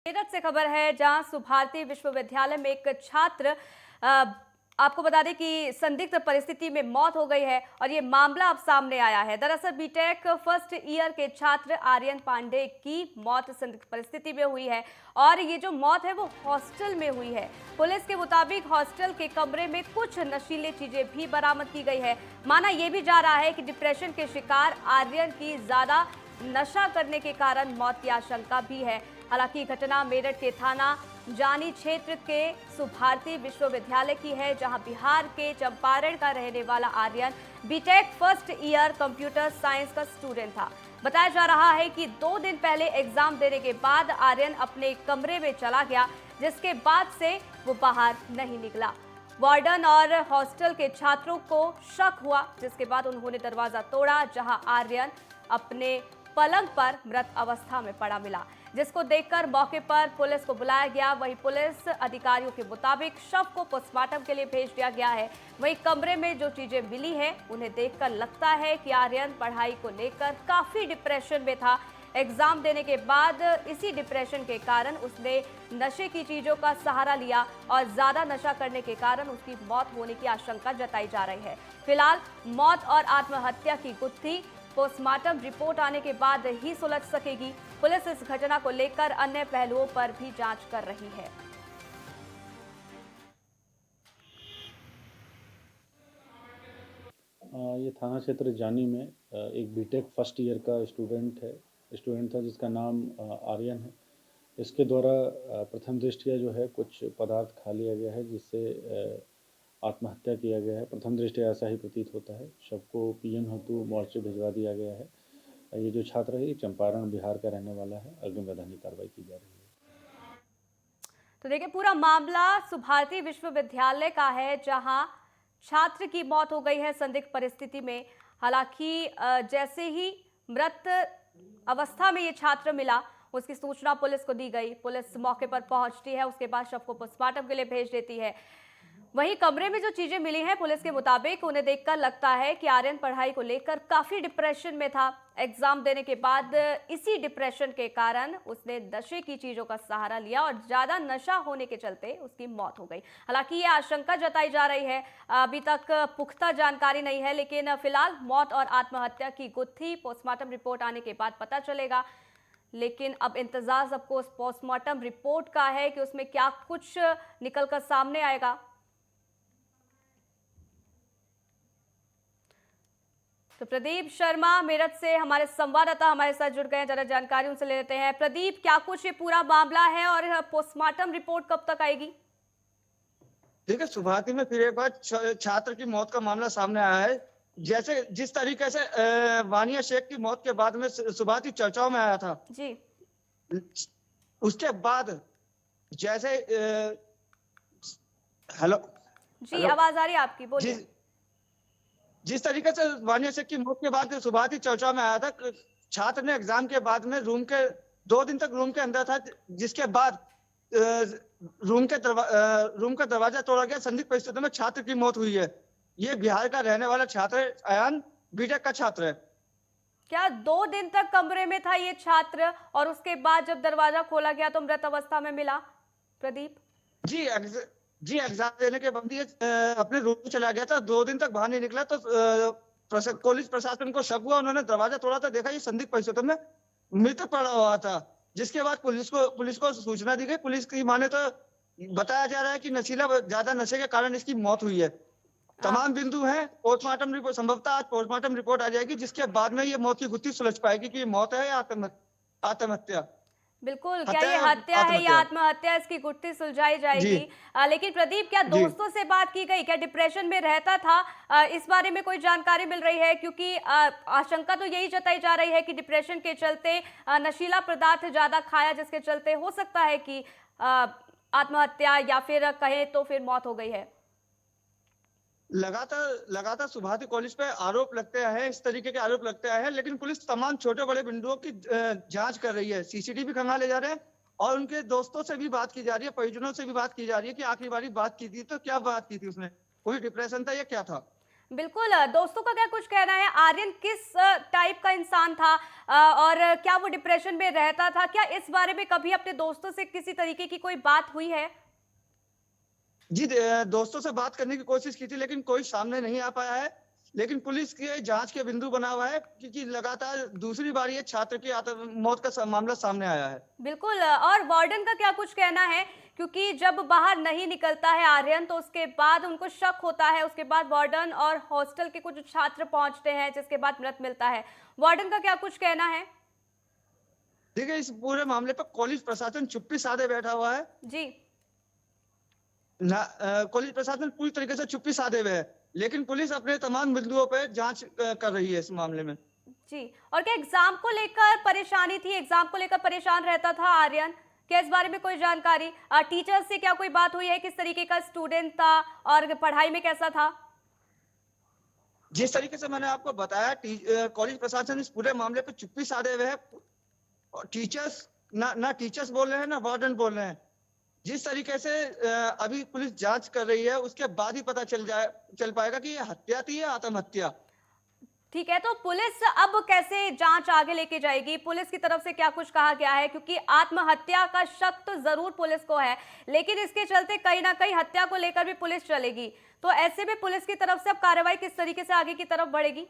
मेरठ से खबर है जहां सुभारती विश्वविद्यालय में एक छात्र अ, आपको बता दें कि संदिग्ध परिस्थिति में मौत हो गई है और ये मामला अब सामने आया है। दरअसल बीटेक फर्स्ट ईयर के छात्र आर्यन पांडे की मौत संदिग्ध परिस्थिति में हुई है और ये जो मौत है वो हॉस्टल में हुई है। पुलिस के मुताबिक हॉस्टल के कमरे में कुछ नशीली चीजें भी बरामद की गई है। माना यह भी जा रहा है कि डिप्रेशन के शिकार आर्यन की ज्यादा नशा करने के कारण मौत की आशंका भी है। हालांकि घटना मेरठ के थाना जानी क्षेत्र के सुभारती विश्वविद्यालय की है, जहां बिहार के चंपारण का रहने वाला Aryan BTech first year computer science का स्टूडेंट था। बताया जा रहा है कि 2 दिन पहले एग्जाम देने के बाद आर्यन अपने कमरे में चला गया, जिसके बाद से वो बाहर नहीं निकला। वार्डन और हॉस्टल के छात्रों को शक हुआ, जिसके बाद उन्होंने दरवाजा तोड़ा, जहां आर्यन अपने पलंग पर मृत अवस्था में पड़ा मिला, जिसको देखकर मौके पर पुलिस को बुलाया गया। वहीं पुलिस अधिकारियों के मुताबिक शव को पोस्टमार्टम के लिए भेज दिया गया है। वहीं कमरे में जो चीजें मिली हैं उन्हें देखकर लगता है कि आर्यन पढ़ाई को लेकर काफी डिप्रेशन में था। एग्जाम देने के बाद इसी डिप्रेशन के कारण उसने नशे की चीजों का सहारा लिया और ज्यादा नशा करने के कारण उसकी मौत होने की आशंका जताई जा रही है। फिलहाल मौत और आत्महत्या की गुत्थी पोस्टमार्टम रिपोर्ट आने के बाद ही सुलझ सकेगी। पुलिस इस घटना को लेकर अन्य पहलुओं पर भी जांच कर रही है। ये थाना क्षेत्र जानी में एक बीटेक फर्स्ट ईयर का स्टूडेंट था जिसका नाम आर्यन है। इसके द्वारा प्रथम दृष्टया जो है कुछ पदार्थ खा लिया गया है, जिससे आत्महत्या किया गया है। प्रथम दृष्टया ऐसा ही प्रतीत होता है। शव को पीएम हेतु मोर्चे भिजवा दिया गया है। ये जो छात्र है ये चंपारण बिहार का रहने वाला है। अग्रिम वैधानिक कार्रवाई की जा रही है। तो देखिए, पूरा मामला सुभारती विश्वविद्यालय का है, जहां छात्र की मौत हो गई है संदिग्ध परिस्थिति में। हालांकि जैसे ही मृत अवस्था में ये छात्र मिला, उसकी सूचना पुलिस को दी गई। पुलिस मौके पर पहुंचती है, उसके बाद शव को पोस्टमार्टम के लिए भेज देती है। वहीं कमरे में जो चीजें मिली हैं, पुलिस के मुताबिक उन्हें देखकर लगता है कि आर्यन पढ़ाई को लेकर काफी डिप्रेशन में था। एग्जाम देने के बाद इसी डिप्रेशन के कारण उसने नशे की चीजों का सहारा लिया और ज्यादा नशा होने के चलते उसकी मौत हो गई। हालांकि ये आशंका जताई जा रही है, अभी तक पुख्ता जानकारी नहीं है, लेकिन फिलहाल मौत और आत्महत्या की गुत्थी पोस्टमार्टम रिपोर्ट आने के बाद पता चलेगा। लेकिन अब इंतजार सबको उस पोस्टमार्टम रिपोर्ट का है कि उसमें क्या कुछ निकलकर सामने आएगा। तो प्रदीप शर्मा मेरठ से हमारे संवाददाता हमारे साथ जुड़ गए हैं, जरा जानकारी उनसे ले लेते हैं। प्रदीप, क्या कुछ ये पूरा मामला है और पोस्टमार्टम रिपोर्ट कब तक आएगी? देखिए, सुभारती में फिर एक बार छात्र की मौत का मामला सामने आया है। जैसे जिस तरीके से वानिया शेख की मौत के बाद में सुभारती चर्चाओं में आया था जी, उसके बाद जैसे हेलो जी, आवाज आ रही है आपकी, बोलिए। जिस तरीके से वानिया शेख की मौत के बाद सुभारती चर्चा में आया था, छात्र ने एग्जाम के बाद में 2 दिन तक रूम के अंदर था, जिसके बाद रूम का दरवाजा तोड़ा गया। संदिग्ध परिस्थितियों में छात्र की मौत हुई है। ये बिहार का रहने वाला छात्र है, आर्यन बीटेक का छात्र है। क्या 2 दिन तक कमरे में था ये छात्र और उसके बाद जब दरवाजा खोला गया तो मृत अवस्था में मिला? प्रदीप जी, एग्जाम देने के बाद ये अपने रूम में चला गया था। 2 दिन तक बाहर नहीं निकला तो पुलिस प्रशासन को शक हुआ। उन्होंने दरवाजा तोड़ा तो देखा ये संदिग्ध परिस्थितियों में मृत पड़ा हुआ था, जिसके बाद पुलिस को सूचना दी गई। पुलिस की माने तो बताया जा रहा है कि ज्यादा नशे के कारण इसकी मौत हुई है। तमाम बिंदु हैं। पोस्टमार्टम रिपोर्ट संभवतः आज पोस्टमार्टम रिपोर्ट आ जाएगी, जिसके बाद में ये मौत की गुत्थी सुलझ पाएगी कि ये मौत है या आत्महत्या। बिल्कुल, क्या ये हत्या है या आत्महत्या, इसकी गुत्थी सुलझाई जाएगी। लेकिन प्रदीप, क्या दोस्तों से बात की गई? क्या डिप्रेशन में रहता था? इस बारे में कोई जानकारी मिल रही है? क्योंकि आशंका तो यही जताई जा रही है कि डिप्रेशन के चलते नशीला पदार्थ ज्यादा खाया, जिसके चलते हो सकता है कि आत्महत्या या फिर कहें तो फिर मौत हो गई है। लगातार सुभारती कॉलेज पे आरोप लगते हैं, इस तरीके के आरोप लगते हैं, लेकिन पुलिस तमाम छोटे बड़े बिंदुओं की जांच कर रही है। सीसीटीवी खंगाले जा रहे हैं और उनके दोस्तों से भी बात की जा रही है, परिजनों से भी बात की जा रही है कि आखिरी बारी बात की थी तो क्या बात की थी, उसने कोई डिप्रेशन था या क्या था। बिल्कुल। दोस्तों का क्या कुछ कहना है? आर्यन किस टाइप का इंसान था और क्या वो डिप्रेशन में रहता था? क्या इस बारे में कभी अपने दोस्तों से किसी तरीके की कोई बात हुई है? जी, दोस्तों से बात करने की कोशिश की थी, लेकिन कोई सामने नहीं आ पाया है। लेकिन पुलिस के जांच के बिंदु बना हुआ है, क्योंकि लगातार दूसरी बार ये छात्र की मौत का मामला सामने आया है। बिल्कुल। और वार्डन का क्या कुछ कहना है? क्योंकि जब बाहर नहीं निकलता है आर्यन तो उसके बाद उनको शक होता है, उसके बाद वार्डन और हॉस्टल के कुछ छात्र पहुंचते हैं जिसके बाद मृत मिलता है। वार्डन का क्या कुछ कहना है? देखिए, इस पूरे मामले पर कॉलेज प्रशासन चुप्पी साधे बैठा हुआ है। जी। कॉलेज प्रशासन पूरी तरीके से चुप्पी साधे हुए है, लेकिन पुलिस अपने तमाम बिंदुओं पर जांच कर रही है इस मामले में। जी। और क्या एग्जाम को लेकर परेशानी थी? एग्जाम को लेकर परेशान रहता था आर्यन? क्या इस बारे में कोई जानकारी? टीचर्स से क्या कोई बात हुई है? किस तरीके का स्टूडेंट था और पढ़ाई में कैसा था? जिस तरीके से मैंने आपको बताया, कॉलेज प्रशासन इस पूरे मामले पर चुप्पी साधे हुए है। और टीचर्स ना टीचर्स बोल रहे हैं, ना वार्डन बोल रहे हैं। जिस तरीके से अभी पुलिस जांच कर रही है, उसके बाद ही पता चल पाएगा कि ये हत्या थी या आत्महत्या। ठीक है, तो पुलिस अब कैसे जांच आगे लेके जाएगी? पुलिस की तरफ से क्या कुछ कहा गया है? क्योंकि आत्महत्या का शक तो जरूर पुलिस को है, लेकिन इसके चलते कहीं ना कहीं हत्या को लेकर भी पुलिस चलेगी। तो ऐसे में पुलिस की तरफ से अब कार्रवाई किस तरीके से आगे की तरफ बढ़ेगी?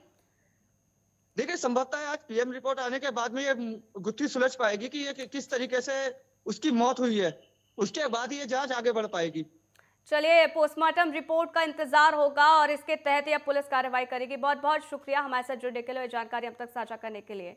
देखिए, संभवतः आज पीएम रिपोर्ट आने के बाद में ये गुत्थी सुलझ पाएगी कि ये किस तरीके से उसकी मौत हुई है। उसके बाद ये जांच आगे बढ़ पाएगी। चलिए, पोस्टमार्टम रिपोर्ट का इंतजार होगा और इसके तहत यह पुलिस कार्रवाई करेगी। बहुत बहुत शुक्रिया हमारे साथ जुड़ने के लिए और जानकारी अब तक साझा करने के लिए।